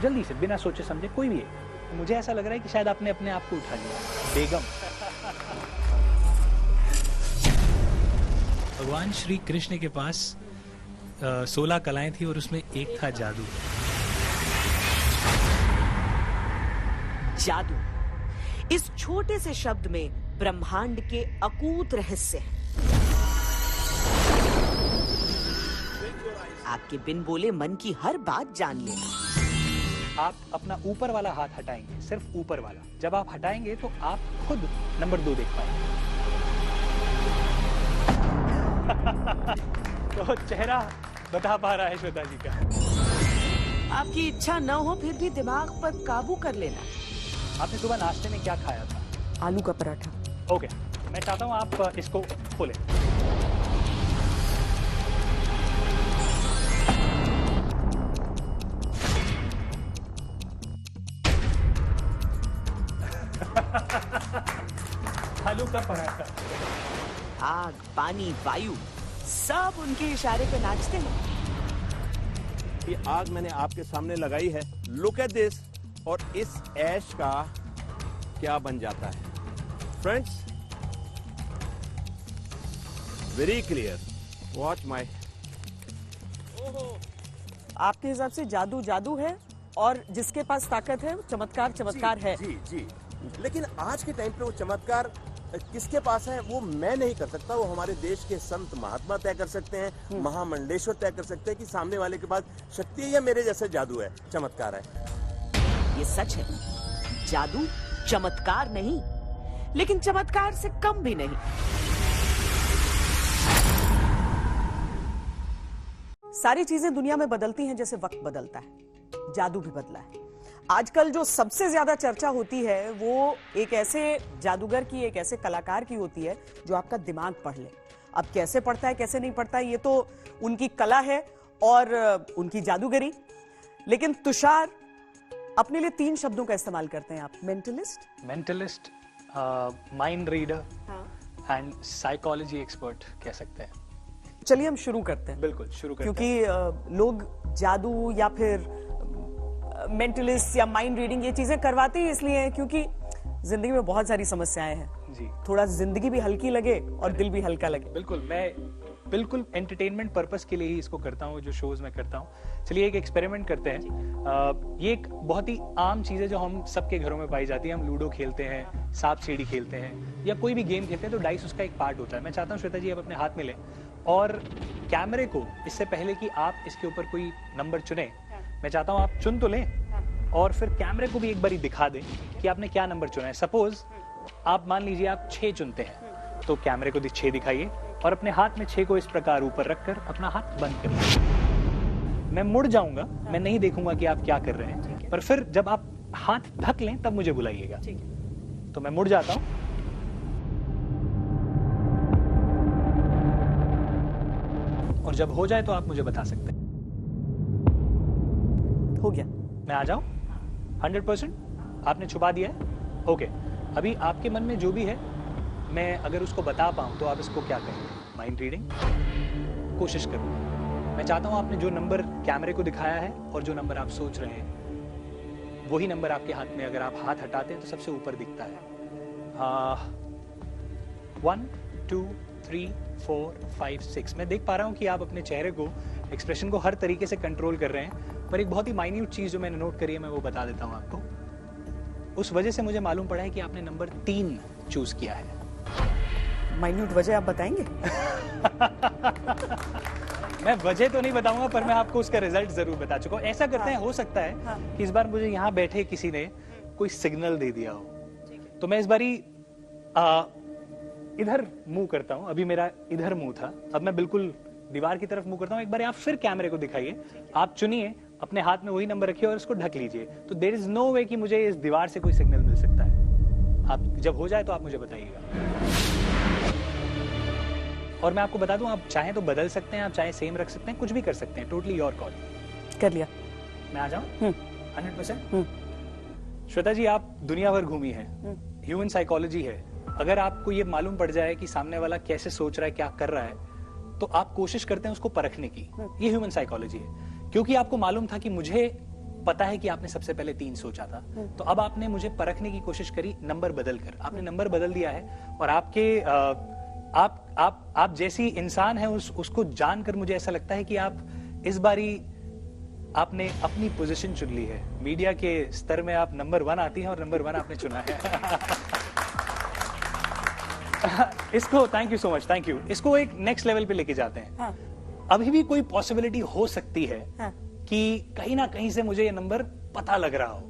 जल्दी से, बिना सोचे समझे, कोई भी है। मुझे ऐसा लग रहा है कि शायद आपने अपने आप को उठा लिया। बेगम। भगवान श्री कृष्ण के पास 16 कलाएं थी और उसमें एक था जादू। जादू, इस छोटे से शब्द में ब्रह्मांड के अकूत रहस्य हैं। आपके बिन बोले मन की हर बात जान लेना। आप अपना ऊपर वाला हाथ हटाएंगे, सिर्फ ऊपर वाला। जब आप हटाएंगे तो आप खुद नंबर 2 देख पाएंगे। तो चेहरा बता पा रहा है श्वेता जी का। आपकी इच्छा न हो फिर भी दिमाग पर काबू कर लेना। आपने सुबह नाश्ते में क्या खाया था? आलू का पराठा। ओके, मैं चाहता हूँ आप इसको खोलें। आलू का पराठा। आग, पानी, वायु सब उनके इशारे पे नाचते हैं। ये आग मैंने आपके सामने लगाई है, लुक एट दिस। और इस ऐश का क्या बन जाता है friends? Very clear, watch my. आपके हिसाब से जादू जादू है और जिसके पास ताकत है चमत्कार चमत्कार है। जी जी, लेकिन आज के टाइम पे वो चमत्कार किसके पास है वो मैं नहीं कर सकता। वो हमारे देश के संत महात्मा तय कर सकते हैं, महामंडलेश्वर तय कर सकते हैं कि सामने वाले के पास शक्ति है या मेरे जैसे जादू है, चमत्कार है। ये सच है, जादू चमत्कार नहीं, लेकिन चमत्कार से कम भी नहीं। सारी चीजें दुनिया में बदलती हैं जैसे वक्त बदलता है, जादू भी बदला है। आजकल जो सबसे ज्यादा चर्चा होती है वो एक ऐसे जादूगर की, एक ऐसे कलाकार की होती है जो आपका दिमाग पढ़ ले। अब कैसे पढ़ता है कैसे नहीं पढ़ता है ये तो उनकी कला है और उनकी जादूगरी। लेकिन तुषार अपने लिए 3 शब्दों का इस्तेमाल करते हैं आप। Mentalist, mind reader and psychology expert कह सकते हैं। चलिए हम शुरू करते हैं। बिल्कुल शुरू करते हैं। क्योंकि लोग जादू या फिर मेंटलिस्ट या माइंड रीडिंग ये चीजें करवाते ही इसलिए हैं क्योंकि जिंदगी में बहुत सारी समस्याएं हैं जी। थोड़ा थोड़ा जिंदगी भी हल्की लगे और दिल भी हल्का लगे। बिल्कुल, मैं बिल्कुल एंटरटेनमेंट पर्पस के लिए ही इसको करता हूँ, जो शोज में करता हूँ। चलिए एक एक्सपेरिमेंट करते हैं। ये एक बहुत ही आम चीज है जो हम सबके घरों में पाई जाती है। हम लूडो खेलते हैं, सांप सीढ़ी खेलते हैं या कोई भी गेम खेलते हैं तो डाइस उसका एक पार्ट होता है। मैं चाहता हूँ श्वेता जी आप अपने हाथ में लें और कैमरे को, इससे पहले कि आप इसके ऊपर कोई नंबर चुने, मैं चाहता हूँ आप चुन तो लें और फिर कैमरे को भी एक बारी दिखा दें कि आपने क्या नंबर चुना है। सपोज आप मान लीजिए आप 6 चुनते हैं तो कैमरे को 6 दिखाइए और अपने हाथ में 6 को इस प्रकार ऊपर रखकर अपना हाथ बंद करिए। मैं मुड़ जाऊंगा, मैं नहीं देखूंगा कि आप क्या कर रहे हैं, पर फिर जब आप हाथ ढक लें तब मुझे बुलाइएगा। तो मैं मुड़ जाता हूं और जब हो जाए तो आप मुझे बता सकते हैं। हो गया, मैं आ जाऊं? 100% आपने छुपा दिया है? ओके, अभी आपके मन में जो भी है मैं अगर उसको बता पाऊं तो आप इसको क्या कहेंगे? माइंड रीडिंग कोशिश करूंगा। मैं चाहता हूं आपने जो नंबर कैमरे को दिखाया है और जो नंबर आप सोच रहे हैं वही नंबर आपके हाथ में, अगर आप हाथ हटाते हैं तो सबसे ऊपर दिखता है। 1 2 3 4 5 6। मैं देख पा रहा हूं कि आप अपने चेहरे को, एक्सप्रेशन को हर तरीके से कंट्रोल कर रहे हैं, पर एक बहुत ही माइन्यूट चीज जो मैंने नोट करी है मैं वो बता देता हूं आपको। उस वजह से मुझे मालूम पड़ा है कि आपने नंबर 3 चूज किया है। माइन्यूट वजह आप बताएंगे? मैं वजह तो नहीं बताऊंगा पर मैं आपको उसका रिजल्ट जरूर बता चुका हूं। ऐसा करते हैं, हो सकता है कि इस बार मुझे यहाँ बैठे किसी ने कोई सिग्नल दे दिया हो, तो मैं इस बारी इधर मुंह करता हूं। अभी मेरा इधर मुंह था, अब मैं बिल्कुल दीवार की तरफ मुंह करता हूं। एक बार आप फिर कैमरे को दिखाइए, आप चुनिए, अपने हाथ में वही नंबर रखिए और इसको ढक लीजिए। तो देयर इज नो वे कि मुझे इस दीवार से कोई सिग्नल मिल सकता है। आप जब हो जाए तो आप मुझे बताइएगा। और मैं आपको बता दूं, आप चाहें तो बदल सकते हैं, आप चाहे सेम रख सकते हैं, कुछ भी कर सकते हैं। Totally your call. कर लिया। मैं आ जाऊं? 100%। श्वेता जी आप दुनिया भर घूमी है, ह्यूमन साइकोलॉजी है। अगर आपको ये मालूम पड़ जाए कि सामने वाला कैसे सोच रहा है, क्या कर रहा है, तो आप कोशिश करते हैं उसको परखने की। ये ह्यूमन साइकोलॉजी है। क्योंकि आपको मालूम था कि मुझे पता है कि आपने सबसे पहले 3 सोचा था, तो अब आपने मुझे परखने की कोशिश करी नंबर बदल कर। आपने नंबर बदल दिया है और आपके आप जैसी इंसान है उसको जानकर मुझे ऐसा लगता है कि आप इस बारी आपने अपनी पोजीशन चुन ली है। मीडिया के स्तर में आप नंबर 1 आती हैं और नंबर 1 आपने चुना है। इसको thank you so much, thank you. इसको एक नेक्स्ट लेवल पे लेके जाते हैं। हाँ। अभी भी कोई पॉसिबिलिटी हो सकती है हाँ। कि कहीं ना कहीं से मुझे ये नंबर पता लग रहा हो,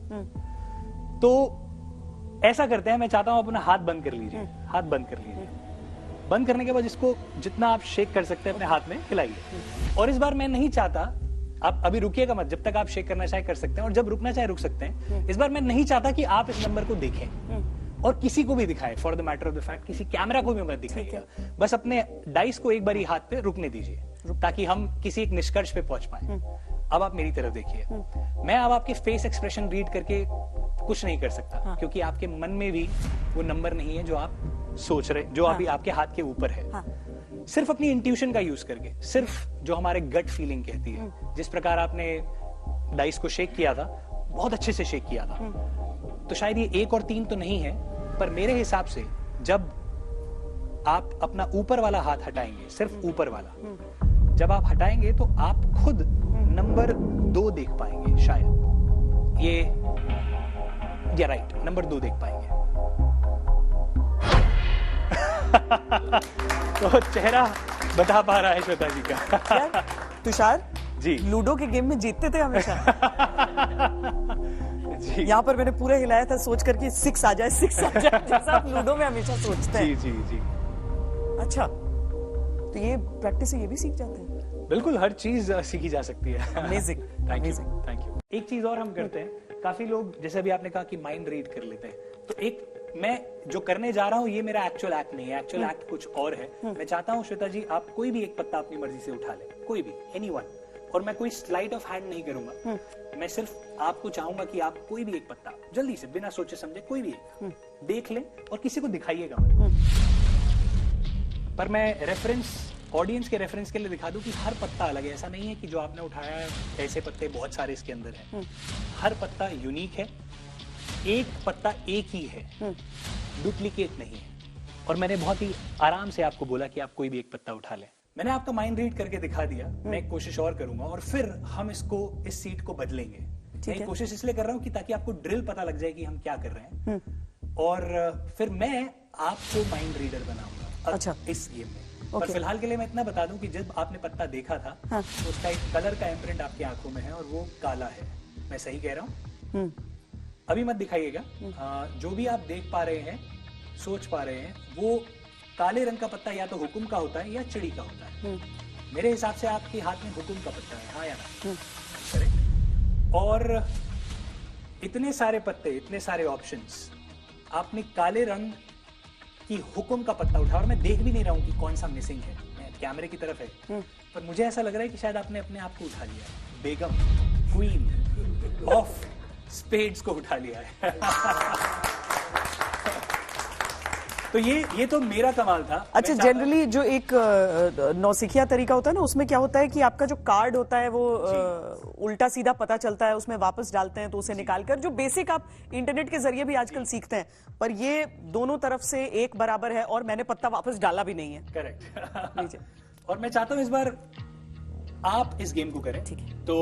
तो ऐसा करते हैं, मैं चाहता हूं अपना हाथ बंद कर लीजिए। हाथ बंद कर लीजिए। बंद करने के बाद इसको जितना आप शेक कर सकते हैं अपने हाथ में हिलाइए। और इस बार मैं नहीं चाहता, आप अभी रुकिएगा मत, जब तक आप शेक करना चाहे कर सकते हैं और जब रुकना चाहे रुक सकते हैं। इस बार मैं नहीं चाहता कि आप इस नंबर को देखें और किसी को भी दिखाएं, for the matter of the fact किसी कैमरा को भी मत दिखाइएगा। बस अपने डाइस को एक बार हाथ पे रुकने दीजिए ताकि हम किसी एक निष्कर्ष पे पहुंच पाए। अब आप मेरी तरफ देखिए। मैं अब आपके फेस एक्सप्रेशन रीड करके कुछ नहीं कर सकता, क्योंकि आपके मन में भी वो नंबर नहीं है जो आप सोच रहे, जो अभी आपके हाथ के ऊपर है। सिर्फ अपनी इंट्यूशन का यूज करके, सिर्फ जो हमारे गट फीलिंग कहती है, जिस प्रकार आपने डाइस को शेक किया था, बहुत अच्छे से शेक किया था, तो शायद ये 1 और 3 तो नहीं है, पर मेरे हिसाब से जब आप अपना ऊपर वाला हाथ हटाएंगे, सिर्फ ऊपर वाला, जब आप हटाएंगे तो आप खुद नंबर 2 देख पाएंगे। शायद ये राइट, नंबर 2 देख पाएंगे। तो चेहरा बता पा रहा है श्वेता जी का। तुषार जी, लूडो के गेम में जीतते थे हमेशा। जी, यहाँ पर मैंने पूरा हिलाया था सोच करके 6 आ जाए, 6 आ जाए, जैसा आप लूडो में हमेशा सोचते हैं। जी, जी, जी। अच्छा, तो ये प्रैक्टिस से ये भी सीख जाते हैं। बिल्कुल, हर चीज सीखी जा सकती है। Amazing, thank you, amazing. Thank you. एक चीज और हम करते हैं, काफी लोग जैसे अभी आपने कहा कि माइंड रीड कर लेते हैं, तो एक मैं जो करने जा रहा हूँ ये मेरा एक्चुअल एक्ट नहीं है, एक्चुअल एक्ट कुछ और है। मैं चाहता हूँ श्वेता जी आप कोई भी एक पत्ता अपनी मर्जी से उठा ले, कोई भी, एनीवन, और मैं कोई स्लाइड ऑफ हैंड नहीं करूंगा। मैं सिर्फ आपको चाहूंगा कि आप कोई भी एक पत्ता जल्दी से बिना सोचे समझे कोई भी एक देख ले और किसी को दिखाइएगा मत। पर मैं रेफरेंस, ऑडियंस के रेफरेंस के लिए दिखा दूं कि हर पत्ता अलग है। ऐसा नहीं है कि जो आपने उठाया है ऐसे पत्ते बहुत सारे इसके अंदर हैं। हर पत्ता यूनिक है, एक पत्ता एक ही है, डुप्लीकेट नहीं है। और मैंने बहुत ही आराम से आपको बोला कि आप कोई भी एक पत्ता उठा लें। मैंने आपका माइंड रीड करके दिखा दिया। मैं एक कोशिश और करूंगा और फिर हम इसको, इस सीट को बदलेंगे। मैं कोशिश इसलिए कर रहा हूं कि ताकि आपको ड्रिल पता लग जाए कि हम क्या कर रहे हैं, और फिर मैं आपको माइंड रीडर बनाऊंगा। अच्छा, इस गेम में। पर फिलहाल के लिए मैं इतना बता दूं कि जब आपने पत्ता देखा था तो उसका एक कलर का इम्प्रिंट आपकी आंखों में है और वो काला है। मैं सही कह रहा हूँ? अभी मत दिखाइएगा। जो भी आप देख पा रहे हैं, सोच पा रहे हैं, वो काले रंग का पत्ता या तो हुकुम का होता है या चिड़ी का होता है। मेरे हिसाब से आपके हाथ में हुकुम का पत्ता है, हाँ या ना? करेक्ट। और इतने सारे पत्ते, इतने सारे ऑप्शंस, आपने काले रंग कि हुकुम का पत्ता उठा और मैं देख भी नहीं रहा हूं कि कौन सा मिसिंग है, मैं कैमरे की तरफ है, पर मुझे ऐसा लग रहा है कि शायद आपने अपने आप को उठा लिया है। बेगम, क्वीन ऑफ स्पेड्स को उठा लिया है। तो ये तो मेरा कमाल था। अच्छा, जनरली जो एक नौसिखिया तरीका होता है ना, उसमें क्या होता है कि आपका जो कार्ड होता है वो उल्टा सीधा पता चलता है, उसमें वापस डालते हैं तो उसे निकालकर, जो बेसिक आप इंटरनेट के जरिए भी आजकल सीखते हैं, पर ये दोनों तरफ से एक बराबर है और मैंने पत्ता वापस डाला भी नहीं है। करेक्ट। और मैं चाहता हूं इस बार आप इस गेम को करें। ठीक है। तो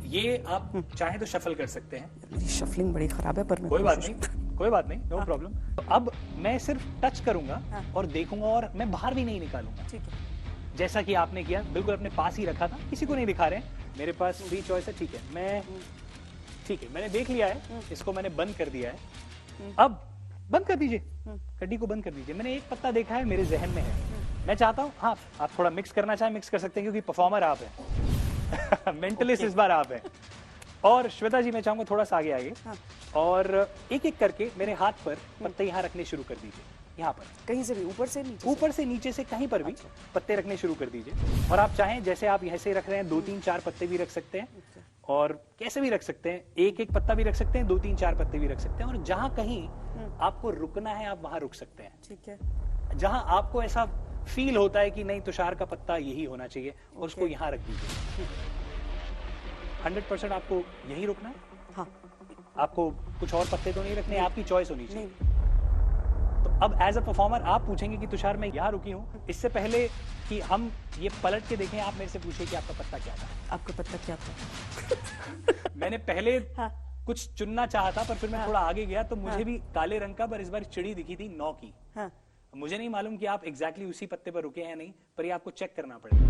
ये आप चाहें तो शफल कर सकते हैं। मेरी शफलिंग बड़ी खराब है, पर मैं कोई बात नहीं, नो प्रॉब्लम। तो अब मैं सिर्फ टच करूंगा और देखूंगा और मैं बाहर भी नहीं निकालूंगा। ठीक है। जैसा कि आपने किया, बिल्कुल अपने पास ही रखा था, किसी को नहीं दिखा रहे हैं, मेरे पास फ्री चॉइस है। ठीक है, मैंने देख लिया है, इसको मैंने बंद कर दिया है। अब बंद कर दीजिए, कड्डी को बंद कर दीजिए। मैंने एक पत्ता देखा है, मेरे जहन में है। मैं चाहता हूँ, हाँ, आप थोड़ा मिक्स करना चाहें मिक्स कर सकते हैं, क्योंकि परफॉर्मर आप हैं। मेंटलिस्ट इस बार आप हैं। और श्वेता जी मैं चाहूंगा थोड़ा सा आगे और एक एक करके मेरे हाथ पर पत्ते यहाँ रखने शुरू कर दीजिए। यहाँ पर कहीं से भी, ऊपर से नीचे से कहीं पर भी पत्ते रखने शुरू कर दीजिए। और आप चाहें जैसे आप ऐसे रख रहे हैं, 2-3-4 पत्ते भी रख सकते हैं और कैसे भी रख सकते हैं, एक एक पत्ता भी रख सकते हैं, 2-3-4 पत्ते भी रख सकते हैं। और जहां कहीं आपको रुकना है आप वहां रुक सकते हैं। ठीक है। जहां आपको ऐसा फील होता है कि नहीं तुषार का पत्ता यही होना चाहिए, और उसको यहाँ रख दीजिए। 100% आपको यही रुकना है? हाँ। आपको कुछ और पत्ते तो नहीं रखने, आपकी चॉइस होनी चाहिए। नहीं, तो अब एज अ परफॉर्मर आप पूछेंगे कि तुषार मैं यहाँ रुकी हूँ, इससे पहले कि हम ये पलट के देखें, आप मेरे से पूछिए कि आपका पत्ता क्या था। आपका पत्ता क्या था? मैंने पहले हाँ। कुछ चुनना चाहा था, पर फिर मैं थोड़ा आगे गया तो मुझे भी काले रंग का, पर इस बार चिड़ी दिखी थी 9 की। हाँ। मुझे नहीं मालूम कि आप एग्जैक्टली उसी पत्ते पर रुके हैं नहीं, पर ये आपको चेक करना पड़ेगा।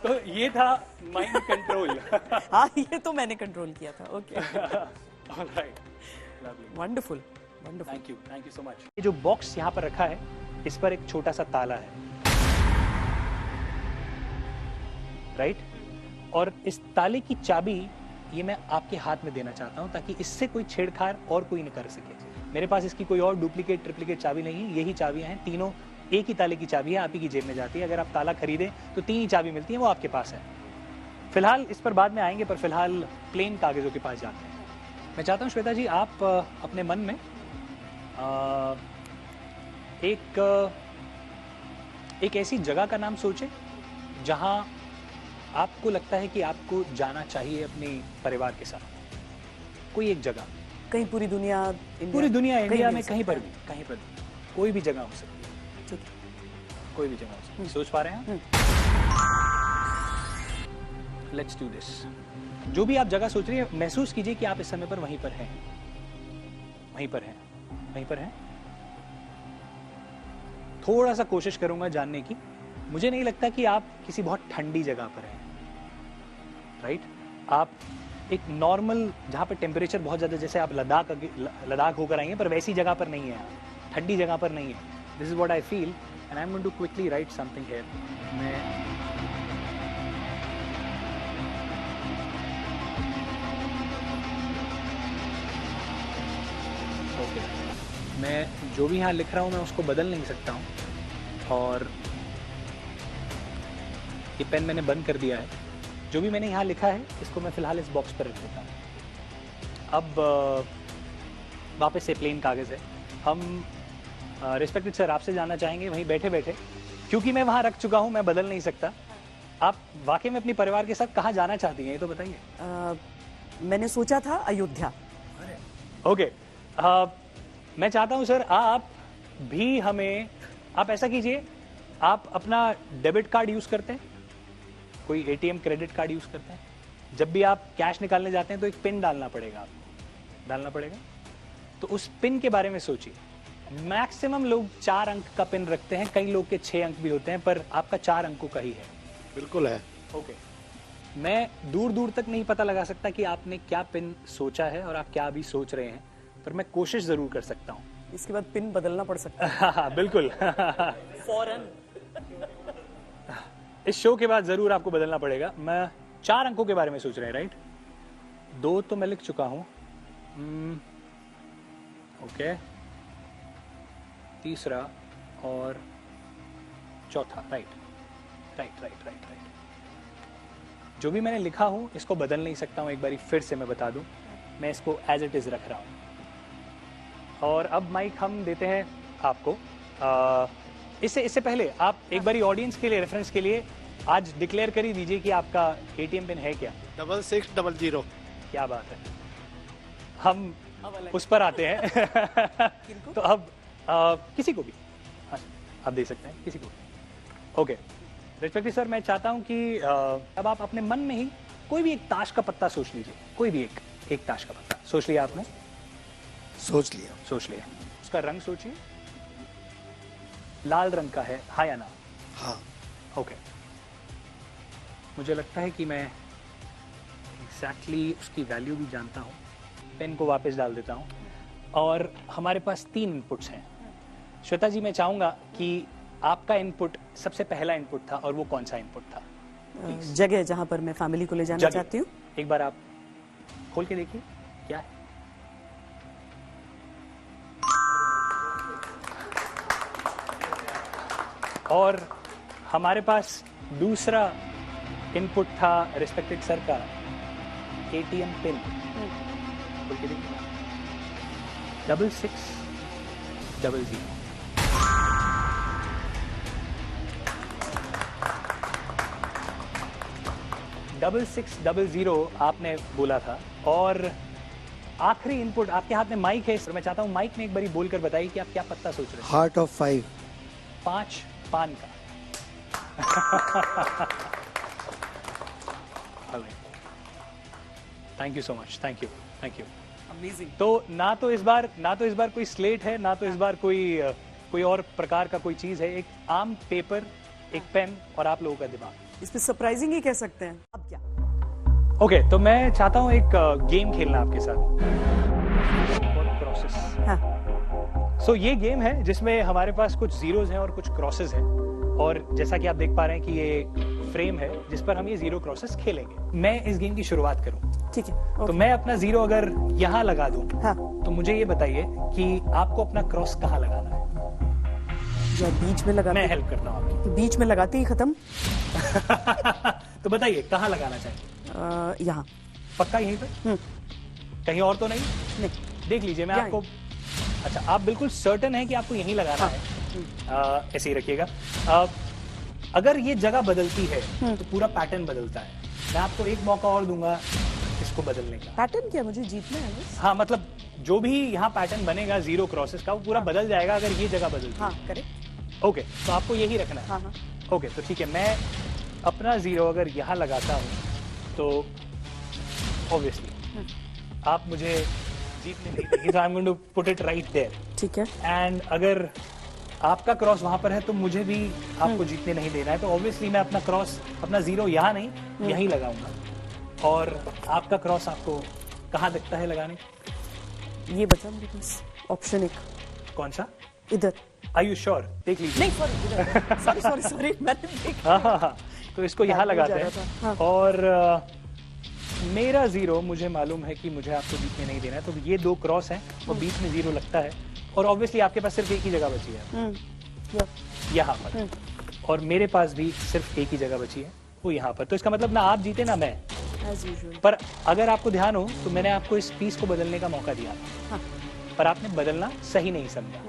तो ये था माइंड कंट्रोल। हाँ, ये तो मैंने कंट्रोल किया था। Okay, alright, lovely, wonderful, wonderful. Thank you so much. ये जो बॉक्स यहाँ पर रखा है, इस पर एक छोटा सा ताला है, राइट? और इस ताले की चाबी ये मैं आपके हाथ में देना चाहता हूँ, ताकि इससे कोई छेड़छाड़ और कोई नहीं कर सके। मेरे पास इसकी कोई और डुप्लीकेट ट्रिप्लीकेट चाबी नहीं है, यही चाबियां हैं, तीनों एक ही ताले की चाबी है, आप ही की जेब में जाती है। अगर आप ताला खरीदें तो 3 ही चाबी मिलती है, वो आपके पास है। फिलहाल इस पर बाद में आएंगे, पर फिलहाल प्लेन कागजों के पास जाते हैं। मैं चाहता हूँ श्वेता जी, आप अपने मन में एक ऐसी जगह का नाम सोचें जहां आपको लगता है कि आपको जाना चाहिए अपने परिवार के साथ। कोई एक जगह, कहीं पूरी दुनिया, इंडिया, पूरी दुनिया, इंडिया भी में हो कहीं पर सकता भी, कहीं पर भी, कोई भी जगह हो सकती है। ठीक है। कोई भी जगह हो सकती है। सोच पा रहे हैं? Let's do this. जो भी आप जगह सोच रही है, महसूस कीजिए कि आप इस समय पर वहीं पर हैं, वहीं पर हैं, वहीं पर हैं। थोड़ा सा कोशिश करूंगा जानने की। मुझे नहीं लगता कि आप किसी बहुत ठंडी जगह पर हैं, राइट? आप एक नॉर्मल, जहां पर टेम्परेचर बहुत ज्यादा, जैसे आप लद्दाख होकर आएंगे, पर वैसी जगह पर नहीं है, आप ठंडी जगह पर नहीं है। This is what I feel and I am going to quickly write something here. मैं जो भी यहाँ लिख रहा हूँ मैं उसको बदल नहीं सकता हूँ, और ये पेन मैंने बंद कर दिया है। जो भी मैंने यहाँ लिखा है इसको मैं फिलहाल इस बॉक्स पर रख देता हूँ। अब वापस से प्लेन कागज़ है। हम रिस्पेक्टेड सर आपसे जानना चाहेंगे, वहीं बैठे बैठे, क्योंकि मैं वहाँ रख चुका हूँ, मैं बदल नहीं सकता। आप वाकई में अपने परिवार के साथ कहाँ जाना चाहती हैं, ये तो बताइए। मैंने सोचा था अयोध्या। ओके, मैं चाहता हूं सर आप भी हमें, आप ऐसा कीजिए, आप अपना डेबिट कार्ड यूज करते हैं, कोई एटीएम क्रेडिट कार्ड यूज करते हैं? जब भी आप कैश निकालने जाते हैं तो एक पिन डालना पड़ेगा, आपको डालना पड़ेगा। तो उस पिन के बारे में सोचिए। मैक्सिमम लोग 4 अंक का पिन रखते हैं, कई लोग के 6 अंक भी होते हैं, पर आपका 4 अंकों का ही है। बिल्कुल है। ओके, मैं दूर दूर तक नहीं पता लगा सकता कि आपने क्या पिन सोचा है और आप क्या अभी सोच रहे हैं, पर मैं कोशिश जरूर कर सकता हूँ। इसके बाद पिन बदलना पड़ सकता है। हाँ, बिल्कुल। फौरन। इस शो के बाद जरूर आपको बदलना पड़ेगा। मैं 4 अंकों के बारे में सोच रहे हैं, राइट? 2 तो मैं लिख चुका हूँ। ओके, तीसरा और चौथा, right right right right right. जो भी मैंने लिखा हूँ इसको बदल नहीं सकता हूँ। एक बारी फिर से मैं बता दूं, मैं इसको एज इट इज रख रहा हूँ। और अब माइक हम देते हैं आपको। इससे पहले आप एक बारी ऑडियंस के लिए, रेफरेंस के लिए आज डिक्लेयर कर ही दीजिए कि आपका एटीएम पिन है क्या? 6600। क्या बात है, हम उस पर आते हैं। तो अब किसी को भी, हाँ, आप दे सकते हैं किसी को भी। ओके, रिस्पेक्टेड सर, मैं चाहता हूं कि अब आप अपने मन में ही कोई भी एक ताश का पत्ता सोच लीजिए। कोई भी एक ताश का पत्ता सोच लिया आपने? सोच लिया। सोच लिया। उसका रंग सोचिए, लाल रंग का है, हाँ या ना? हाँ। ओके, मुझे लगता है कि मैं एग्जैक्टली उसकी वैल्यू भी जानता हूँ। पेन को वापस डाल देता हूँ और हमारे पास 3 इनपुट्स हैं। श्वेता जी, मैं चाहूंगा कि आपका इनपुट सबसे पहला इनपुट था, और वो कौन सा इनपुट था? जगह जहां पर मैं फैमिली को ले जाना चाहती हूँ। एक बार आप खोल के देखिए क्या है। और हमारे पास दूसरा इनपुट था रिस्पेक्टेड सर का एटीएम पिन। खोल के देखिए, 6600। 6600 आपने बोला था, और आखिरी इनपुट आपके हाथ में माइक है, मैं चाहता हूँ माइक में एक बारी बोलकर बताइए कि आप क्या पत्ता सोच रहे हैं। Heart of 5। 5 पान का। Thank you so much, thank you. Amazing. तो ना तो इस बार कोई स्लेट है, ना तो इस बार कोई और प्रकार का कोई चीज है। एक आम पेपर, एक पेन और आप लोगों का दिमाग। इस पे सरप्राइजिंग ही कह सकते हैं। अब क्या? ओके, तो मैं चाहता हूँ एक गेम खेलना आपके साथ। क्रॉसेस। हाँ। सो ये गेम है जिसमें हमारे पास कुछ जीरोज हैं और कुछ क्रॉसेस हैं, और जैसा कि आप देख पा रहे हैं कि ये फ्रेम है जिस पर हम ये जीरो क्रॉसेस खेलेंगे। मैं इस गेम की शुरुआत करूं, ठीक है। तो मैं अपना जीरो अगर यहाँ लगा दूं, हाँ। तो मुझे ये बताइए कि आपको अपना क्रॉस कहाँ लगाना है। या बीच में लगाते मैं हेल्प करता हूँ आपकी। बीच में लगाते ही खत्म। तो बताइए कहाँ लगाना चाहिए। यहाँ। पक्का यहीं पे? कहीं और तो नहीं? नहीं। देख लीजिए, मैं आपको, अच्छा आप बिल्कुल सर्टन है कि आपको यहीं लगाना है? ऐसे ही रखिएगा। अगर ये जगह बदलती है तो पूरा पैटर्न बदलता है। मैं आपको एक मौका और दूंगा इसको बदलने का। पैटर्न क्या, मुझे जीतना है बस। हाँ, मतलब जो भी यहाँ पैटर्न बनेगा जीरो क्रॉसेस का, वो पूरा बदल जाएगा अगर ये जगह बदलती है। हाँ, करेक्ट। ओके, तो आपको यही रखना है। हाँ हाँ। ओके, तो ठीक है, मैं अपना जीरो अगर यहाँ लगाता हूँ तो ऑब्वियसली आप मुझे जीतने नहीं देंगे। I am going to put it right there. ठीक है। एंड अगर आपका क्रॉस वहां पर है तो मुझे भी आपको जीतने नहीं देना है, तो ऑब्वियसली मैं अपना क्रॉस, अपना जीरो यहाँ नहीं यहीं लगाऊंगा। और आपका क्रॉस आपको कहाँ दिखता है लगाने? ये बचा मेरे पास ऑप्शन एक। कौन सा? इधर। Are you sure? देख लीजिए। नहीं, सॉरी मैंने देखा। हाँ, तो इसको यहाँ लगाते हैं। हाँ। और मेरा जीरो मुझे मालूम है कि मुझे आपको बीच में नहीं देना है, तो ये दो क्रॉस हैं और बीच में जीरो लगता है, और ऑब्वियसली आपके पास सिर्फ एक ही जगह बची है यहाँ पर, और मेरे पास भी सिर्फ एक ही जगह बची है, वो यहाँ पर। तो इसका मतलब ना आप जीते ना मैं। As usual. पर अगर आपको ध्यान हो तो मैंने आपको इस पीस को बदलने का मौका दिया था, पर आपने बदलना सही नहीं समझा।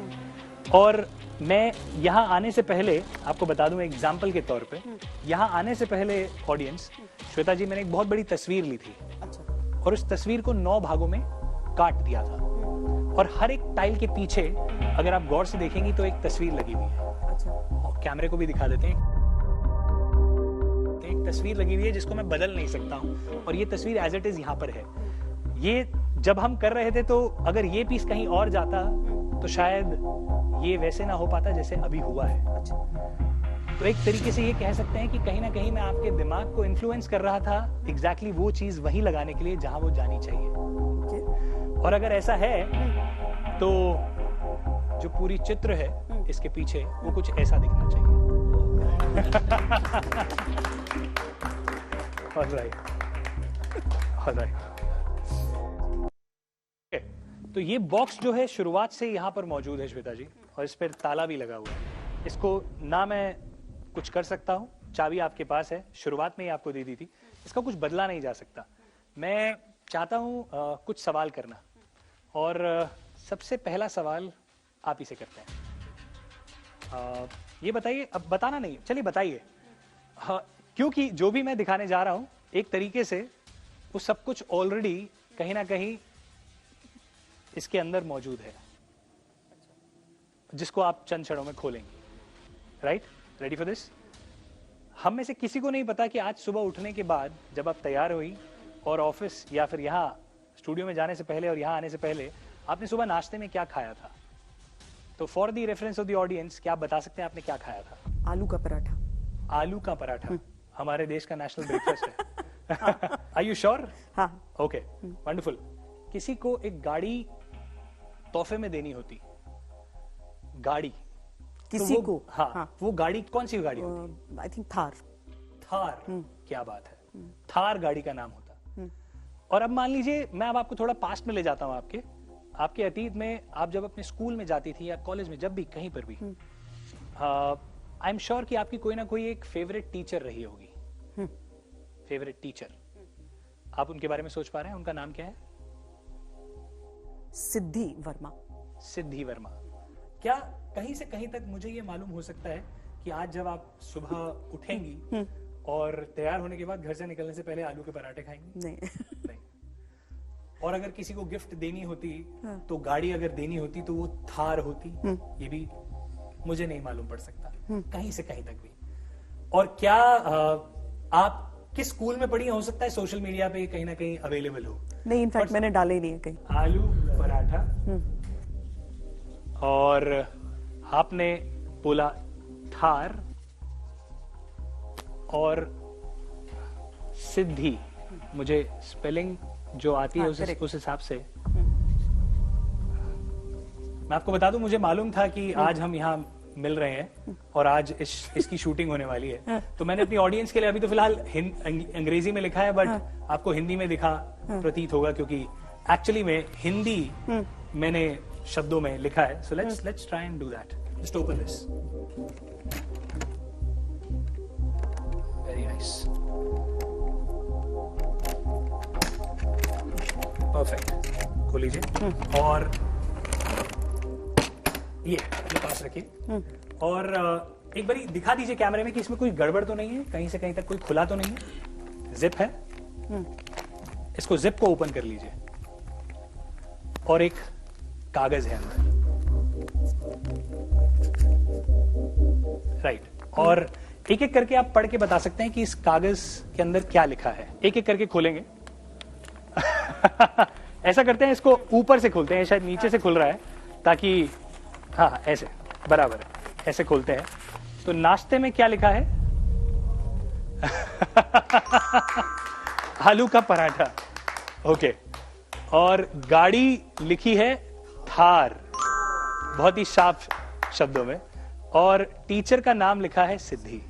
और मैं यहाँ आने से पहले आपको बता दूं एग्जाम्पल के तौर पे, यहाँ आने से पहले ऑडियंस, श्वेता जी, मैंने एक बहुत बड़ी तस्वीर ली थी। अच्छा। और उस तस्वीर को 9 भागों में काट दिया था, और हर एक टाइल के पीछे अगर आप गौर से देखेंगी तो एक तस्वीर लगी हुई है। अच्छा। और कैमरे को भी दिखा देते हैं। एक तस्वीर लगी हुई है जिसको मैं बदल नहीं सकता हूँ, और ये तस्वीर एज इट इज यहाँ पर है। ये जब हम कर रहे थे तो अगर ये पीस कहीं और जाता तो शायद ये वैसे ना हो पाता जैसे अभी हुआ है। अच्छा। तो एक तरीके से ये कह सकते हैं कि कहीं ना कहीं मैं आपके दिमाग को इन्फ्लुएंस कर रहा था एग्जैक्टली वो चीज वहीं लगाने के लिए जहां वो जानी चाहिए। Okay. और अगर ऐसा है तो जो पूरी चित्र है इसके पीछे वो कुछ ऐसा दिखना चाहिए। All right. तो ये बॉक्स जो है शुरुआत से यहाँ पर मौजूद है श्वेता जी, और इस पर ताला भी लगा हुआ है। इसको ना मैं कुछ कर सकता हूँ, चाबी आपके पास है, शुरुआत में ही आपको दे दी थी, इसका कुछ बदला नहीं जा सकता। मैं चाहता हूँ कुछ सवाल करना, और सबसे पहला सवाल आप ही से करते हैं। ये बताइए, अब बताना नहीं, चलिए बताइए। क्योंकि जो भी मैं दिखाने जा रहा हूँ एक तरीके से वो सब कुछ ऑलरेडी कहीं ना कहीं इसके अंदर मौजूद है, जिसको आप चंद क्षणों में खोलेंगे। राइट? Ready for this? हम में से किसी को नहीं पता कि आज सुबह उठने के बाद जब आप तैयार हुई और ऑफिस या फिर यहाँ स्टूडियो में जाने से पहले और यहाँ आने से पहले आपने सुबह नाश्ते में क्या खाया था। तो for the reference of the audience, क्या आप बता सकते हैं आपने क्या खाया था? आलू का पराठा। आलू का पराठा हमारे देश का नेशनल ब्रेकफास्ट है। Are you sure? हाँ। Okay, wonderful. किसी को एक गाड़ी तोहफे में देनी होती, गाड़ी किसी तो को? हाँ, वो गाड़ी कौन सी गाड़ी होती? I think Thar. थार। क्या बात है, थार गाड़ी का नाम होता। और अब मान लीजिए मैं अब आपको थोड़ा पास्ट में ले जाता हूँ, आपके अतीत में। आप जब अपने स्कूल में जाती थी या कॉलेज में, जब भी कहीं पर भी, आई एम श्योर कि आपकी कोई ना कोई एक फेवरेट टीचर रही होगी। फेवरेट टीचर, आप उनके बारे में सोच पा रहे हैं? उनका नाम क्या है? सिद्धि वर्मा। सिद्धि वर्मा। क्या कहीं से कहीं तक मुझे ये मालूम हो सकता है कि आज जब आप सुबह उठेंगी और तैयार होने के बाद घर से निकलने से पहले आलू के पराठे खाएंगे? नहीं। नहीं। और अगर किसी को गिफ्ट देनी होती तो गाड़ी अगर देनी होती तो वो थार होती? ये भी मुझे नहीं मालूम पड़ सकता, कहीं से कहीं तक भी। और क्या आप किस स्कूल में पढ़ी? हो सकता है सोशल मीडिया पे कहीं ना कहीं अवेलेबल हो। नहीं, इनफैक्ट मैंने डाले ही नहीं है कहीं। आलू पराठा और आपने बोला थार और सिद्धि। मुझे स्पेलिंग जो आती है उस हिसाब से मैं आपको बता दूं, मुझे मालूम था कि आज हम यहाँ मिल रहे हैं और आज इसकी शूटिंग होने वाली है, तो मैंने अपनी ऑडियंस के लिए अभी तो फिलहाल अंग्रेजी में लिखा है, बट आपको हिंदी में दिखा प्रतीत होगा क्योंकि एक्चुअली में हिंदी मैंने शब्दों में लिखा है। So let's try and do that. Just open this. Very nice, perfect. खोल लीजिए और ये पास रखिए और एक बारी दिखा दीजिए कैमरे में कि इसमें कोई गड़बड़ तो नहीं है, कहीं से कहीं तक कोई खुला तो नहीं है। जिप है, इसको जिप को ओपन कर लीजिए और एक कागज है अंदर, राइट। और एक एक करके आप पढ़ के बता सकते हैं कि इस कागज के अंदर क्या लिखा है। एक एक करके खोलेंगे। ऐसा करते हैं, इसको ऊपर से खोलते हैं, शायद नीचे से खुल रहा है ताकि, हाँ ऐसे बराबर है, ऐसे खोलते हैं। तो नाश्ते में क्या लिखा है? आलू का पराठा, ओके। और गाड़ी लिखी है थार, बहुत ही साफ शब्दों में। और टीचर का नाम लिखा है सिद्धि।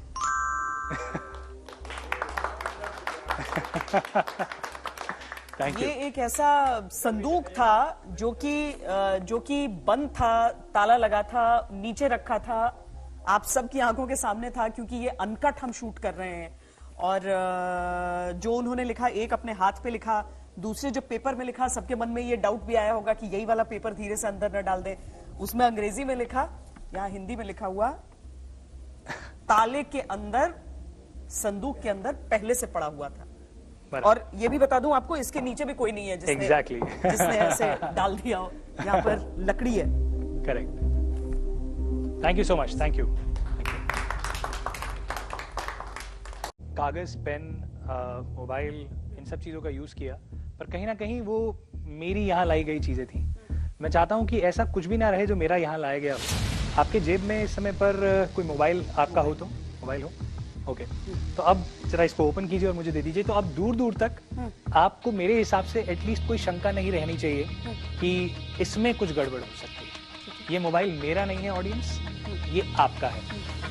ये एक ऐसा संदूक था जो कि बंद था, ताला लगा था, नीचे रखा था, आप सबकी आंखों के सामने था क्योंकि ये अनकट हम शूट कर रहे हैं। और जो उन्होंने लिखा, एक अपने हाथ पे लिखा, दूसरे जो पेपर में लिखा, सबके मन में ये डाउट भी आया होगा कि यही वाला पेपर धीरे से अंदर न डाल दे। उसमें अंग्रेजी में लिखा, यहाँ हिंदी में लिखा हुआ, ताले के अंदर, संदूक के अंदर पहले से पड़ा हुआ था। और ये भी बता दूं आपको, इसके नीचे भी कोई नहीं है जिसने जिसने ऐसे डाल दिया हो। यहाँ पर लकड़ी है। Correct. Thank you so much, thank you. कागज, पेन, मोबाइल, इन सब चीजों का यूज किया, पर कहीं ना कहीं वो मेरी यहाँ लाई गई चीजें थी। मैं चाहता हूँ कि ऐसा कुछ भी ना रहे जो मेरा यहाँ लाया गया हो। आपके जेब में इस समय पर कोई मोबाइल आपका हो तो, मोबाइल हो, ओके। तो अब जरा इसको ओपन कीजिए और मुझे दे दीजिए। तो अब दूर दूर तक आपको मेरे हिसाब से एटलीस्ट कोई शंका नहीं रहनी चाहिए कि इसमें कुछ गड़बड़ हो सकती है। ये मोबाइल मेरा नहीं है ऑडियंस, ये आपका है।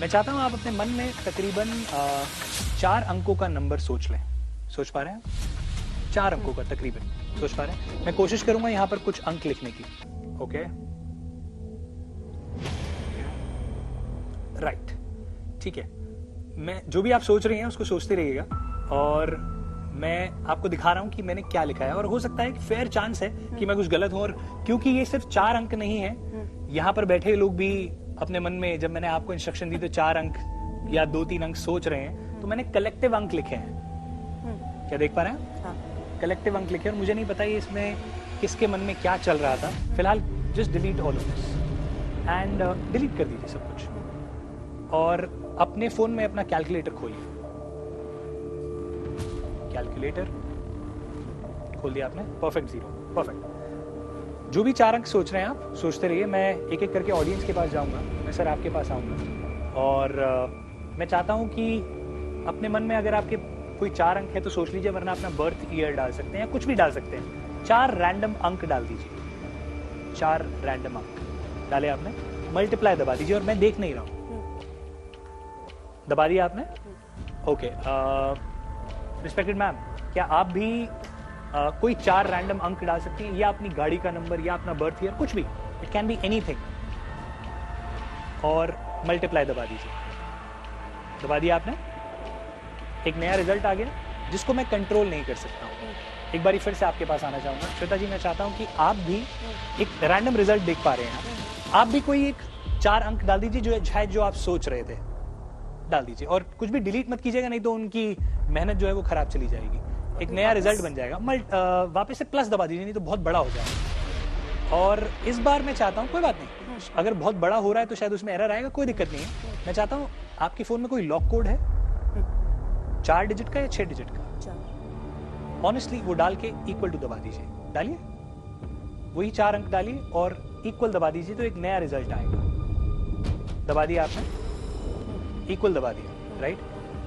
मैं चाहता हूँ आप अपने मन में तकरीबन 4 अंकों का नंबर सोच लें। सोच पा रहे हैं? 4 अंकों का तकरीबन सोच पा रहे हैं? मैं कोशिश करूंगा यहाँ पर कुछ अंक लिखने की, ओके, राइट, ठीक है। मैं जो भी आप सोच रही हैं उसको सोचते रहिएगा और मैं आपको दिखा रहा हूं कि मैंने क्या लिखा है। और हो सकता है कि फेयर चांस है कि मैं कुछ गलत हूं, और क्योंकि ये सिर्फ 4 अंक नहीं है, यहाँ पर बैठे लोग भी अपने मन में, जब मैंने आपको इंस्ट्रक्शन दी तो 4 अंक या 2-3 अंक सोच रहे हैं, तो मैंने कलेक्टिव अंक लिखे हैं। क्या देख पा रहे हैं? हाँ। कलेक्टिव अंक लिखे, और मुझे नहीं पता ये इसमें किसके मन में क्या चल रहा था। फिलहाल just delete all of this and delete कर दीजिए सब कुछ, और अपने फोन में अपना कैलकुलेटर खोलिए। कैलकुलेटर खोल दिया आपने? Perfect, 0, perfect. जो भी 4 अंक सोच रहे हैं आप सोचते रहिए। मैं एक एक करके ऑडियंस के पास जाऊंगा, मैं सर आपके पास आऊंगा, और मैं चाहता हूं कि अपने मन में अगर आपके कोई 4 अंक है तो सोच लीजिए, वरना अपना बर्थ ईयर डाल सकते हैं या कुछ भी डाल सकते हैं। 4 रैंडम अंक डाल दीजिए। 4 रैंडम अंक डाले आपने, मल्टीप्लाई दबा दीजिए, और मैं देख नहीं रहा हूं। दबा दिया आपने? ओके। रिस्पेक्टेड मैम, क्या आप भी कोई 4 रैंडम अंक डाल सकती हैं, या अपनी गाड़ी का नंबर, या अपना बर्थ ईयर, कुछ भी, इट कैन बी एनीथिंग, और मल्टीप्लाई दबा दीजिए। दबा दिया आपने? एक नया रिजल्ट आ गया जिसको मैं कंट्रोल नहीं कर सकता हूँ। एक बारी फिर से आपके पास आना चाहूंगा। श्वेता जी, मैं चाहता हूँ कि आप भी एक रैंडम रिजल्ट देख पा रहे हैं, आप भी कोई एक 4 अंक डाल दीजिए जो शायद जो आप सोच रहे थे। डाल दीजिए और कुछ भी डिलीट मत कीजिएगा, नहीं तो उनकी मेहनत जो है वो खराब चली जाएगी। एक नया रिजल्ट बन जाएगा। वापस से प्लस दबा दीजिए, नहीं तो बहुत बड़ा हो जाएगा। और इस बार मैं चाहता हूँ, कोई बात नहीं, अगर बहुत बड़ा हो रहा है तो शायद उसमें एरर आएगा, कोई दिक्कत नहीं है। मैं चाहता हूँ आपके फोन में कोई लॉक कोड है 4 डिजिट का या 6 डिजिट का, ऑनेस्टली वो डाल के इक्वल टू दबा दीजिए। डालिए, वही 4 अंक डालिए और इक्वल दबा दीजिए, तो एक नया रिजल्ट आएगा। दबा दिया आपने, इक्वल दबा दिया, राइट।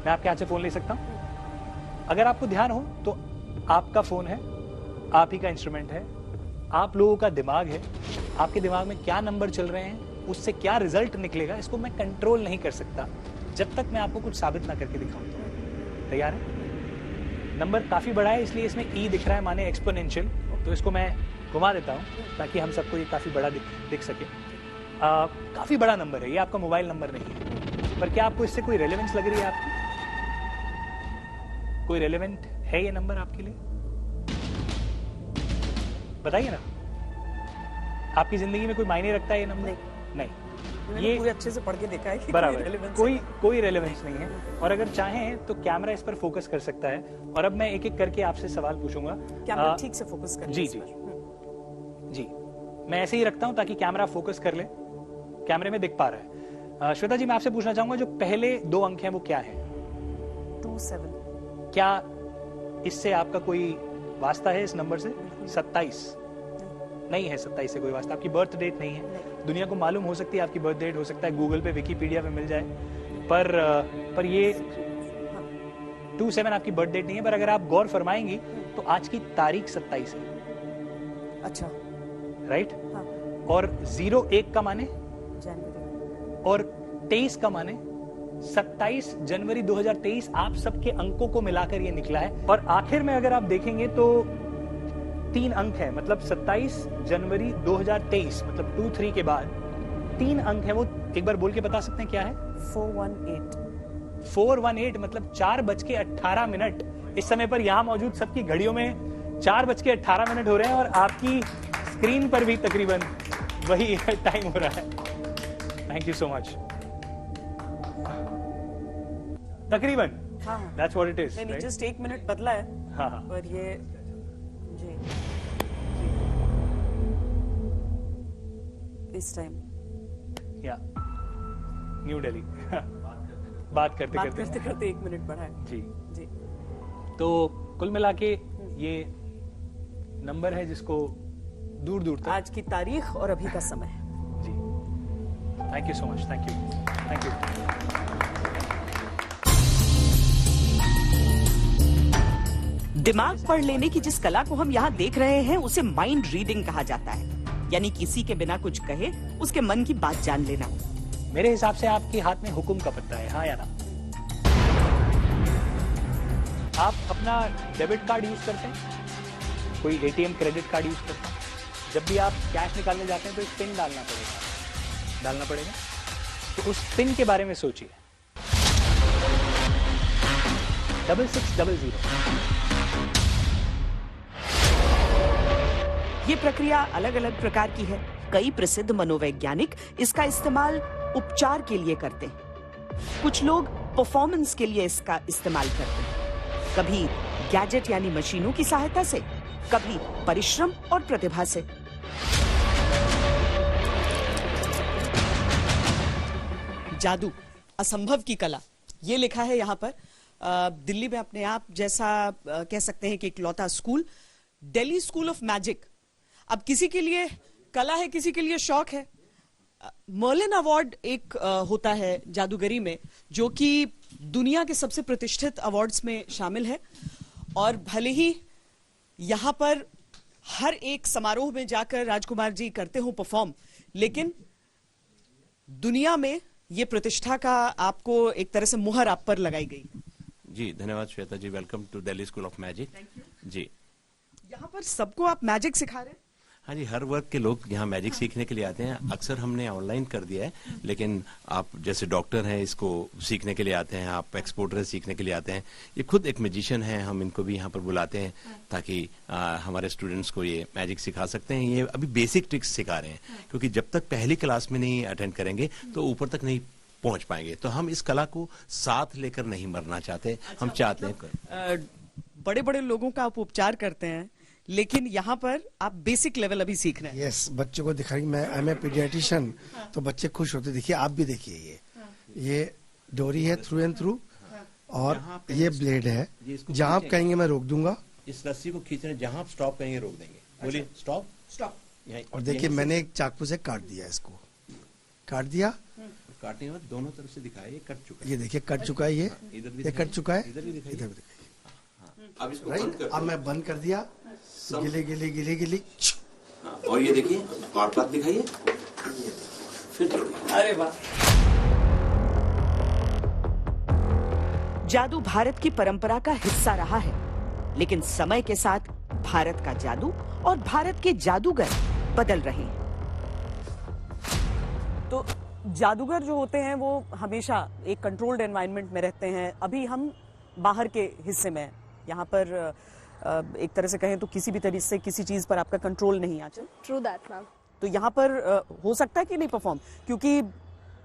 मैं आपके हाथ से फोन ले सकता हूं। अगर आपको ध्यान हो तो आपका फोन है, आप ही का इंस्ट्रूमेंट है, आप लोगों का दिमाग है। आपके दिमाग में क्या नंबर चल रहे हैं, उससे क्या रिजल्ट निकलेगा, इसको मैं कंट्रोल नहीं कर सकता जब तक मैं आपको कुछ साबित ना करके दिखाऊं। तो तैयार है? नंबर काफी बड़ा है, इसलिए इसमें ई दिख रहा है, माने एक्सपोनेंशियल। तो इसको मैं घुमा देता हूं ताकि हम सबको ये काफी बड़ा दिख सके। काफी बड़ा नंबर है ये, आपका मोबाइल नंबर नहीं है। पर क्या आपको इससे कोई रेलेवेंस लग रही है? आपकी कोई रेलेवेंट है ये नंबर आपके लिए? बताइए ना। आपकी जिंदगी में कोई मायने रखता है ये नंबर? नहीं। ये पूरे अच्छे से पढ़ के देखा है कि बराबर, कोई रेलेवेंस नहीं है। और अगर चाहें तो कैमरा इस पर फोकस कर सकता है। और अब मैं एक एक करके आपसे सवाल पूछूंगा। कैमरा ठीक से फोकस करिए। जी जी जी, मैं ऐसे ही रखता हूं ताकि कैमरा फोकस कर ले। कैमरे में दिख पा रहा है। श्वेता जी, मैं आपसे पूछना चाहूंगा, जो पहले 2 अंक हैं वो क्या है? 27। क्या इससे आपका कोई वास्ता है इस नंबर से? 27 नहीं है, 27 से कोई वास्ता। आपकी बर्थ डेट नहीं है। दुनिया को मालूम हो सकती है आपकी बर्थ डेट, हो सकता है गूगल पे, विकिपीडिया पे मिल जाए, पर ये 27 आपकी बर्थ डेट नहीं है। पर अगर आप गौर फरमाएंगी तो आज की तारीख 27 है। अच्छा, राइट। हाँ। और 01 का माने जनवरी, और 23 का माने 27 जनवरी 2023। आप सबके अंकों को मिलाकर ये निकला है। और आखिर में अगर आप देखेंगे तो 3 अंक है, मतलब 27 जनवरी 2023, मतलब 23 के बाद 3 अंक है। वो एक बार बोल के बता सकते हैं क्या है? 418। 418 मतलब 4:18। इस समय पर यहाँ मौजूद सबकी घड़ियों में 4:18 हो रहे हैं और आपकी स्क्रीन पर भी तकरीबन वही टाइम हो रहा है। Thank you so much. तकरीबन हाँ, दैट्स व्हाट इट इज। नहीं, जस्ट 1 मिनट बदला है। हाँ हाँ, पर ये जी इस टाइम या न्यू दिल्ली बात करते करते 1 मिनट बढ़ा है। जी जी, तो कुल मिला के ये नंबर है जिसको दूर दूर तक आज की तारीख और अभी का समय। जी, thank you so much. Thank you. दिमाग पढ़ लेने की जिस कला को हम यहाँ देख रहे हैं उसे माइंड रीडिंग कहा जाता है, यानी किसी के बिना कुछ कहे उसके मन की बात जान लेना। मेरे हिसाब से आपके हाथ में हुक्म का पत्ता है, हाँ या ना? आप अपना डेबिट कार्ड यूज करते हैं? कोई एटीएम क्रेडिट कार्ड यूज करते हैं? जब भी आप कैश निकालने जाते हैं तो एक पिन डालना पड़ेगा। तो उस पिन के बारे में सोचिए। 6600। ये प्रक्रिया अलग अलग प्रकार की है। कई प्रसिद्ध मनोवैज्ञानिक इसका इस्तेमाल उपचार के लिए करते हैं। कुछ लोग परफॉर्मेंस के लिए इसका इस्तेमाल करते हैं, कभी गैजेट यानी मशीनों की सहायता से, कभी परिश्रम और प्रतिभा से। जादू, असंभव की कला, ये लिखा है यहाँ पर। दिल्ली में अपने आप जैसा कह सकते हैं कि इकलौता school, Delhi school of magic. अब किसी के लिए कला है, किसी के लिए शौक है। मर्लिन अवार्ड एक होता है जादूगरी में, जो कि दुनिया के सबसे प्रतिष्ठित अवार्ड्स में शामिल है। और भले ही यहां पर हर एक समारोह में जाकर राजकुमार जी करते हो परफॉर्म, लेकिन दुनिया में ये प्रतिष्ठा का आपको एक तरह से मुहर आप पर लगाई गई। जी धन्यवाद Shweta ji, welcome to Delhi school of magic. जी, यहाँ पर सबको आप मैजिक सिखा रहे हैं? हाँ जी, हर वर्ग के लोग यहाँ मैजिक सीखने के लिए आते हैं। अक्सर हमने ऑनलाइन कर दिया है, लेकिन आप जैसे डॉक्टर हैं इसको सीखने के लिए आते हैं, आप एक्सपोर्टर क्लिक के लिए आते हैं। ये खुद एक मैजिशियन है, हम इनको भी यहाँ पर बुलाते हैं ताकि हमारे स्टूडेंट्स को ये मैजिक सिखा सकते हैं। ये अभी बेसिक ट्रिक्स सिखा रहे हैं, क्योंकि जब तक पहली क्लास में नहीं अटेंड करेंगे तो ऊपर तक नहीं पहुंच पाएंगे। तो हम इस कला को साथ लेकर नहीं मरना चाहते, हम चाहते हैं बड़े बड़े लोगों का आप उपचार करते हैं, लेकिन यहाँ पर आप बेसिक लेवल अभी सीख रहे हैं। यस, बच्चों को दिखाएंगे। मैं आई एम ए पीडियाट्रिशियन, तो बच्चे खुश होते। देखिए, आप भी देखिए, ये डोरी है थ्रू एंड थ्रू, और ये ब्लेड है। जहाँ आप कहेंगे मैं रोक दूंगा। इस रस्सी को खींचने, जहाँ आप स्टॉप कहेंगे रोक देंगे। बोलिए स्टॉप। स्टॉप। और देखिए, मैंने एक चाकू से काट दिया, इसको काट दिया। काटने के बाद दोनों तरफ से दिखाया, ये कट चुका है। ये देखिए कट चुका है, ये कट चुका है। इधर भी दिखाइए। इधर भी दिखाइए। अब इसको राइट, अब मैं बंद कर दिया। गिली गिली गिली गिली। और ये देखिए, और बात दिखाइए, फिर जोड़िए। अरे वाह। जादू भारत की परंपरा का हिस्सा रहा है, लेकिन समय के साथ भारत का जादू और भारत के जादूगर बदल रहे हैं। तो जादूगर जो होते हैं वो हमेशा एक कंट्रोल्ड एनवायरनमेंट में रहते हैं। अभी हम बाहर के हिस्से में, यहाँ पर एक तरह से कहें तो किसी भी तरीके से किसी चीज पर आपका कंट्रोल नहीं आ चल। True that ma'am. तो यहाँ पर हो सकता है कि नहीं परफॉर्म, क्योंकि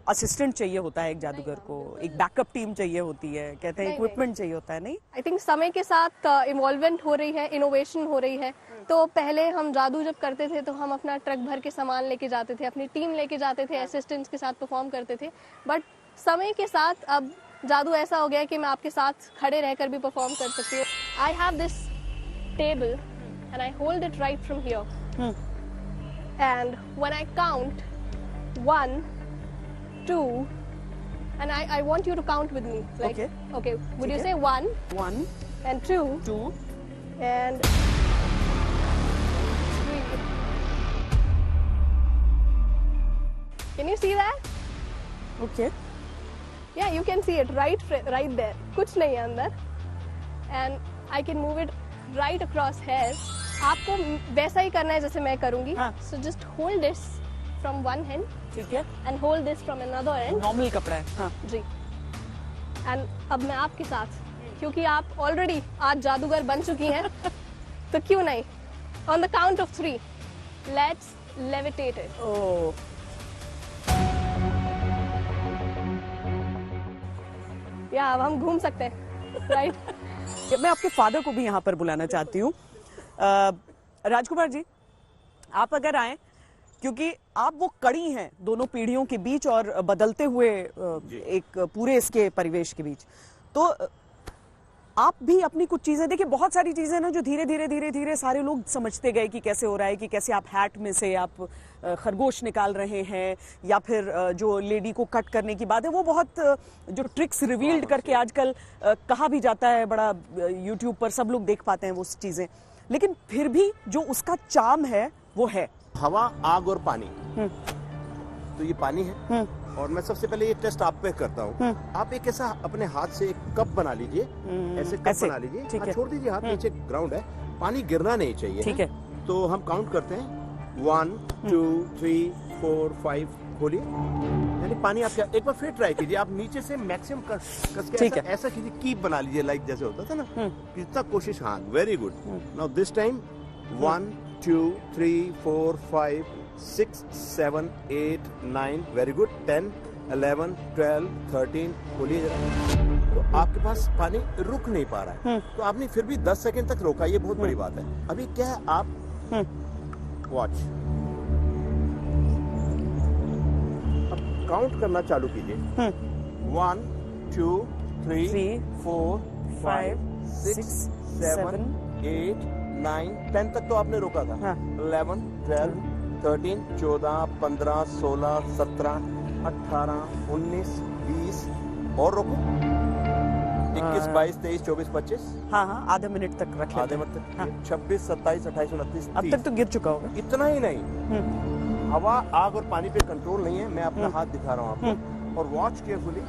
असिस्टेंट चाहिए होता है एक जादूगर को, एक बैकअप टीम चाहिए होती है, कहते हैं इक्विपमेंट चाहिए होता है। नहीं, आई थिंक समय के साथ इन्वॉल्वमेंट हो रही है, इनोवेशन हो रही है। तो पहले हम जादू जब करते थे तो हम अपना ट्रक भर के सामान लेके जाते थे, अपनी टीम लेके जाते थे, असिस्टेंट्स के साथ परफॉर्म करते थे। बट समय के साथ अब जादू ऐसा हो गया है कि मैं आपके साथ खड़े रहकर भी परफॉर्म कर सकती हूँ। I have this table and I hold it right from here, and when I count 1, 2, and I want you to count with me. Like, okay. Would you say 1, 1 and 2, 2 and 3? Can you see that? Okay. Yeah, you can see it right there. कुछ नहीं है अंदर. And I can move it right across here. आपको वैसा ही करना है जैसे मैं करूँगी. हाँ. So just hold this from one hand. ठीक है, And hold this from another end. Normal कपड़ा है। हाँ जी। एंड अब मैं आपके साथ, क्योंकि आप ऑलरेडी आज जादूगर बन चुकी हैं, तो क्यों नहीं, on the count of 3, let's levitate it. Oh, या अब हम घूम सकते हैं, राइट। मैं आपके फादर को भी यहाँ पर बुलाना चाहती हूँ। राजकुमार जी, आप अगर आए, क्योंकि आप वो कड़ी हैं दोनों पीढ़ियों के बीच और बदलते हुए एक पूरे इसके परिवेश के बीच, तो आप भी अपनी कुछ चीजें देखिए, बहुत सारी चीजें ना जो धीरे धीरे सारे लोग समझते गए कि कैसे हो रहा है, कि कैसे आप हैट में से आप खरगोश निकाल रहे हैं, या फिर जो लेडी को कट करने की बात है, वो बहुत जो ट्रिक्स रिवील्ड करके आजकल कहा भी जाता है, बड़ा यूट्यूब पर सब लोग देख पाते हैं वो चीजें, लेकिन फिर भी जो उसका चार्म है वो है। हवा, आग और पानी। तो ये पानी है, और मैं सबसे पहले ये टेस्ट आप पे करता हूँ। आप एक ऐसा अपने हाथ से एक कप बना लीजिए, ऐसे कप बना लीजिए, ठीक है। छोड़ दीजिए हाथ, नीचे ग्राउंड है, पानी गिरना नहीं चाहिए। ठीक है। तो हम काउंट करते हैं, 1, 2, 3, 4, 5, खोलिए। यानी पानी आप एक बार फिर ट्राई कीजिए, आप नीचे से मैक्सिमम कस के ऐसा कीजिए, कीप बना लीजिए, लाइक जैसे होता था ना, इतना कोशिश। हाँ, very good. Now this time 1, 2, 3, 4, 5, 6, 7, 8, 9, very good, 10, 11, 12, 13, खोलिए जरा। तो आपके पास पानी रुक नहीं पा रहा है, तो आपने फिर भी 10 सेकंड तक रोका, ये बहुत बड़ी बात है। अभी क्या है, आप वॉच, अब काउंट करना चालू कीजिए। 1, 2, 3, 4, 5, 6, 7, 8, 9, 10 तक तो आपने रोका था। 11, 12, 13, 14, 15, 16, 17, 18, 19, 20, और रोको। 21, 22, 23, 24, 25। हाँ, आधा मिनट तक रख लेते आधे मिनट तक। 26, 27, 28, 29, 30। अब तक तो गिर चुका होगा। इतना ही नहीं, हवा, आग और पानी पे कंट्रोल नहीं है। मैं अपना हाथ दिखा रहा हूँ आपको, और वॉच केयरफुली।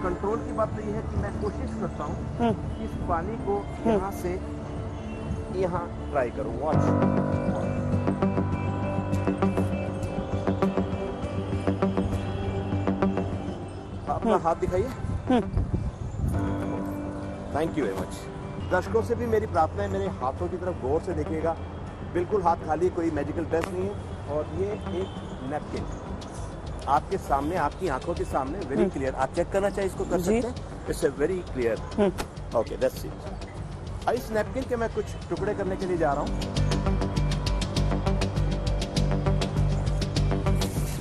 कंट्रोल की बात तो ये है कि मैं कोशिश करता हूँ इस पानी को यहाँ से यहाँ ट्राई करूँ। वॉच, अपना हाथ दिखाइए। Thank you very much. दर्शकों से भी मेरी प्रार्थना है, मेरे हाथों की तरफ गौर से देखिएगा, बिल्कुल हाथ खाली, कोई मैजिकल ड्रेस नहीं है। और ये एक नैपकिन, आपके सामने, आपकी आंखों के सामने, वेरी क्लियर। आप चेक करना चाहिए, इसको कर सकते हैं, it's very clear. Okay, that's it. इस नैपकिन के मैं कुछ टुकड़े करने के लिए जा रहा हूँ।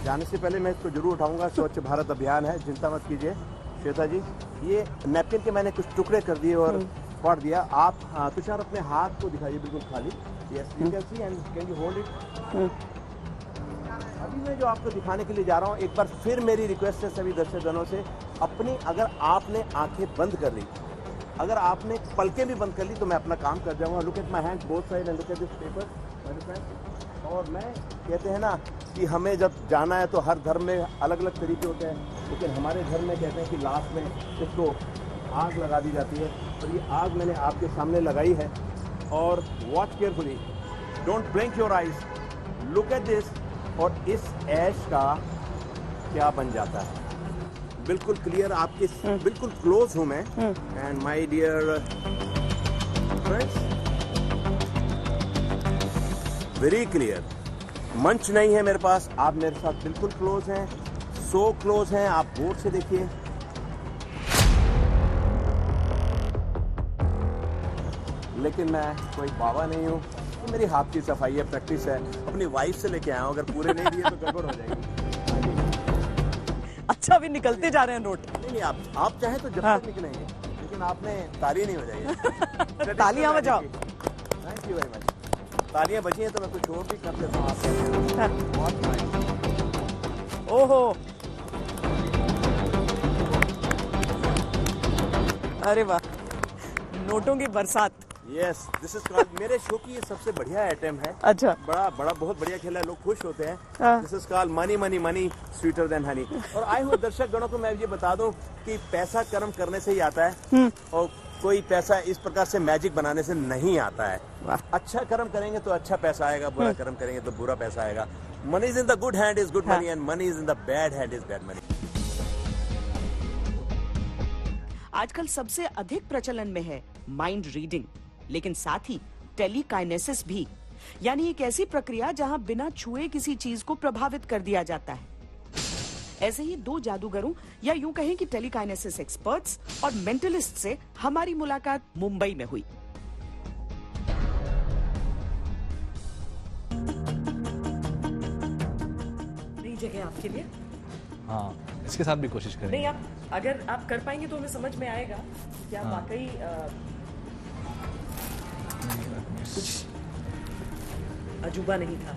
जाने से पहले मैं इसको जरूर उठाऊंगा। स्वच्छ भारत अभियान है, चिंता मत कीजिए श्वेता जी। ये नैपकिन के मैंने कुछ टुकड़े कर दिए और फाड़ दिया। आप तुषार अपने हाथ को दिखाइए बिल्कुल खाली। Yes, you can see and can you hold it. अभी मैं जो आपको दिखाने के लिए जा रहा हूँ, एक बार फिर मेरी रिक्वेस्ट है सभी दर्शकगणों से, अपनी अगर आपने आंखें बंद कर ली, अगर आपने पलकें भी बंद कर ली, तो मैं अपना काम कर जाऊंगा। Look at my hand both side and look at this paper. और मैं कहते हैं ना कि हमें जब जाना है तो हर धर्म में अलग अलग तरीके होते हैं, लेकिन हमारे धर्म में कहते हैं कि लास्ट में इसको आग लगा दी जाती है। और ये आग मैंने आपके सामने लगाई है। और watch carefully, don't blink your eyes, look at this. और इस ऐश का क्या बन जाता है, बिल्कुल क्लियर, आपके बिल्कुल क्लोज हूं मैं। And my dear friends, very clear. मंच नहीं है मेरे पास, आप मेरे साथ बिल्कुल क्लोज हैं, सो क्लोज हैं। आप बोर्ड से देखिए, लेकिन मैं कोई बाबा नहीं हूँ। तो मेरी हाथ की सफाई है, प्रैक्टिस है, अपनी वाइफ से लेके आया हूँ। अगर पूरे नहीं दिए तो गड़बड़ हो जाएगी। अच्छा, अभी निकलते जा रहे हैं नोट। नहीं, आप चाहें तो जब तक निकलेंगे, लेकिन आपने ताली नहीं बजाई। तालियां बजाओ। Thank you very much. तालियां बजी हैं तो मैं कुछ और भी कर देता हूँ आपके। बहुत नाइस। ओहो, अरे वाह, नोटों की बरसात। यस, दिस इज कॉल्ड, मेरे शो की ये सबसे बढ़िया आइटम है। अच्छा, बड़ा बहुत बढ़िया खेला है, लोग खुश होते हैं। हाँ। This is called money money money sweeter than Honey. और आए हुए दर्शक गणों को मैं ये बता दूं कि पैसा कर्म करने से ही आता है, और कोई पैसा इस प्रकार से मैजिक बनाने से नहीं आता है। अच्छा कर्म करेंगे तो अच्छा पैसा आएगा, बुरा कर्म करेंगे तो बुरा पैसा आएगा। Money is in the good hand is good money, and money is in the bad hand is bad money. आजकल सबसे अधिक प्रचलन में है माइंड रीडिंग, लेकिन साथ ही टेलीकाइनेसिस भी, यानी एक ऐसी प्रक्रिया जहां बिना छुए किसी चीज को प्रभावित कर दिया जाता है। ऐसे ही दो जादूगरों, या यूं कहें कि टेलीकाइनेसिस एक्सपर्ट्स और मेंटलिस्ट से हमारी मुलाकात मुंबई में हुई। नई जगह आपके लिए। हाँ, इसके साथ भी कोशिश करेंगे। नहीं, आप अगर आप कर पाएंगे तो हमें समझ में आएगा कि आप वाकई कुछ अजूबा नहीं था।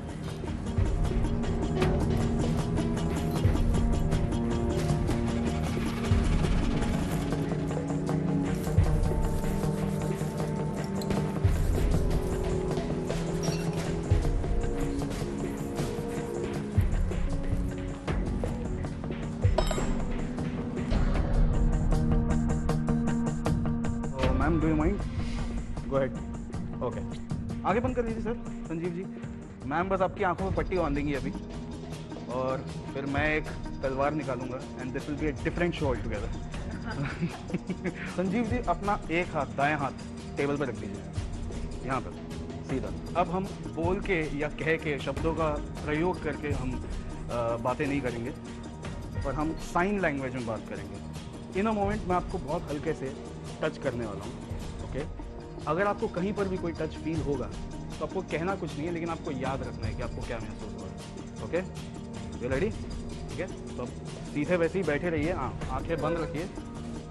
Ma'am, do you mind? Go ahead. Okay, आगे बंद कर दीजिए सर। संजीव जी, मैम बस आपकी आंखों में पट्टी बांधेंगी अभी, और फिर मैं एक तलवार निकालूंगा and this will be a different show all together. Sanjeev ji, अपना एक हाथ, दायां हाथ टेबल पर रख दीजिए, यहाँ पर सीधा। अब हम बोल के या कह के शब्दों का प्रयोग करके हम बातें नहीं करेंगे, पर हम साइन लैंग्वेज में बात करेंगे। इन अ मोमेंट मैं आपको बहुत हल्के से टच करने वाला हूँ। ओके, अगर आपको कहीं पर भी कोई टच फील होगा तो आपको कहना कुछ नहीं है, लेकिन आपको याद रखना है कि आपको क्या महसूस हो रहा है। Okay, you ready? ठीक है, तो अब सीधे वैसे ही बैठे रहिए, आंखें बंद रखिए।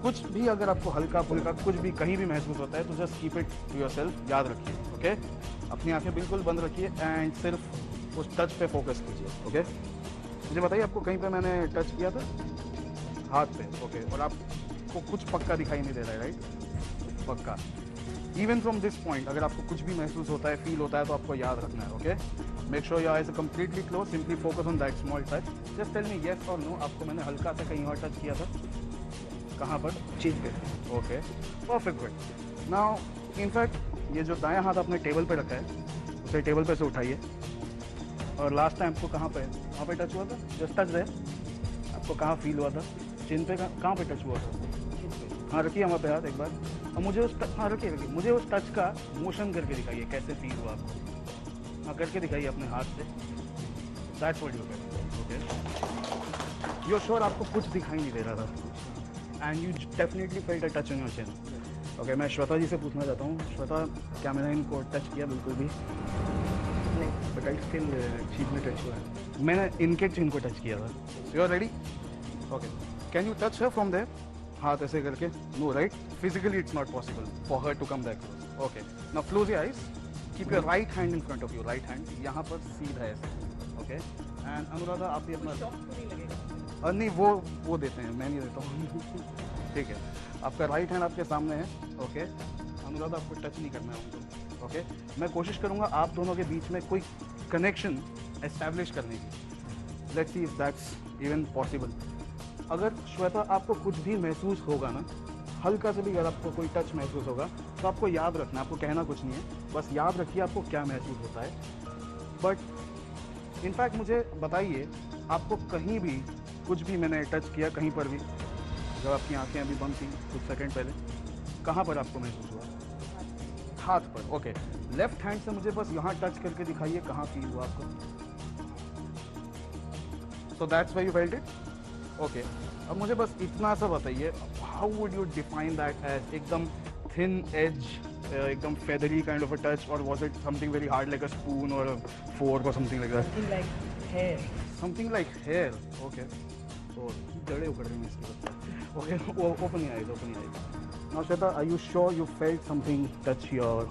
कुछ भी अगर आपको हल्का फुल्का कुछ भी कहीं भी महसूस होता है तो just keep it to yourself, याद रखिए। ओके, अपनी आंखें बिल्कुल बंद रखिए एंड सिर्फ उस टच पे फोकस कीजिए। ओके, मुझे बताइए आपको कहीं पे मैंने टच किया था? हाथ पे। ओके, और आपको कुछ पक्का दिखाई नहीं दे रहा है, राइट? पक्का। इवन फ्रॉम दिस पॉइंट अगर आपको कुछ भी महसूस होता है, फील होता है, तो आपको याद रखना है। Okay, make sure your eyes are completely close, simply focus on that small touch. Just tell me yes और नो, आपको मैंने हल्का सा कहीं और टच किया था? कहाँ पर? चीज पे। Okay, perfect, good. Now in fact ये जो दायां हाथ आपने टेबल पे रखा है, उसे टेबल पे से उठाइए, और लास्ट टाइम आपको कहाँ पे, वहाँ पे टच हुआ था? जस्ट टच रहे, आपको कहाँ फील हुआ था? चिन पे? कहाँ पे टच हुआ था? हाँ, रखिए वहाँ पे हाथ एक बार, और मुझे उस हाँ रखिए, मुझे उस टच का मोशन करके दिखाइए, कैसे फील हुआ आपको। हाँ, करके दिखाइए अपने हाथ से। That's what you can. Okay, you're sure आपको कुछ दिखाई नहीं दे रहा था and you definitely felt a touch on your chin. Okay, मैं श्वेता जी से पूछना चाहता हूँ, श्वेता क्या मैंने इनको टच किया? बिल्कुल भी नहीं, but I still चीज में टच हुआ है, मैंने इनके चिन को टच किया था. You are ready? Okay, can you touch her from there? हाथ ऐसे करके? No, right? Physically it's not possible for her to come that close. Okay, now close your eyes. Keep your right hand in front of you. Right hand यहाँ पर सीधा ऐसे. Okay, and Anuradha आप भी अपना नहीं वो देते हैं, मैं नहीं देता हूँ. ठीक है, आपका राइट हैंड आपके सामने है. ओके, अनुराधा आपको टच नहीं करना है उनको. ओके, मैं कोशिश करूँगा आप दोनों के बीच में कोई कनेक्शन एस्टैब्लिश करने की. Let's see if that's even possible. अगर श्वेता आपको कुछ भी महसूस होगा ना, हल्का से भी अगर आपको कोई टच महसूस होगा, तो आपको याद रखना, आपको कहना कुछ नहीं है, बस याद रखिए आपको क्या महसूस होता है. बट इनफैक्ट मुझे बताइए, आपको कहीं भी कुछ भी मैंने टच किया कहीं पर भी, जब आपकी आंखें अभी बंद थी कुछ सेकंड पहले, कहाँ पर आपको महसूस हुआ? हाथ पर. ओके, लेफ्ट हैंड से मुझे बस यहाँ टच करके दिखाइए कहाँ फील हुआ आपको. So that's why you felt it. Okay, अब मुझे बस इतना सा बताइए, how would you define that edge एकदम थिन एज, एकदम feathery kind of a touch, or was it something very hard like a spoon or a fork or something like that? Something like hair. Something like hair. Okay. So जड़ें उखड़ रही हैं इसकी वजह से. Okay. Open your eyes. Open your eyes. Now Shweta, are you sure you felt something touch your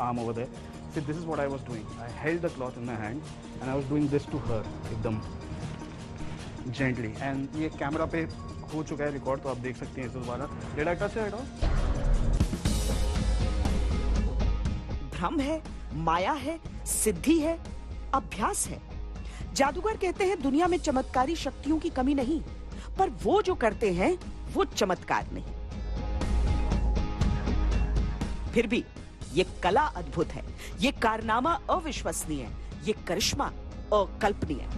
arm over there? See, this is what I was doing. I held the cloth in my hand and I was doing this to her, एकदम gently. And ये camera पे हो चुका है record, तो आप देख सकते हैं इस दोबारा. Did I touch her at all? भ्रम है, माया है, सिद्धि है, अभ्यास है. जादूगर कहते हैं दुनिया में चमत्कारी शक्तियों की कमी नहीं, पर वो जो करते हैं वो चमत्कार नहीं. फिर भी ये कला अद्भुत है, ये कारनामा अविश्वसनीय है, ये करिश्मा अकल्पनीय है.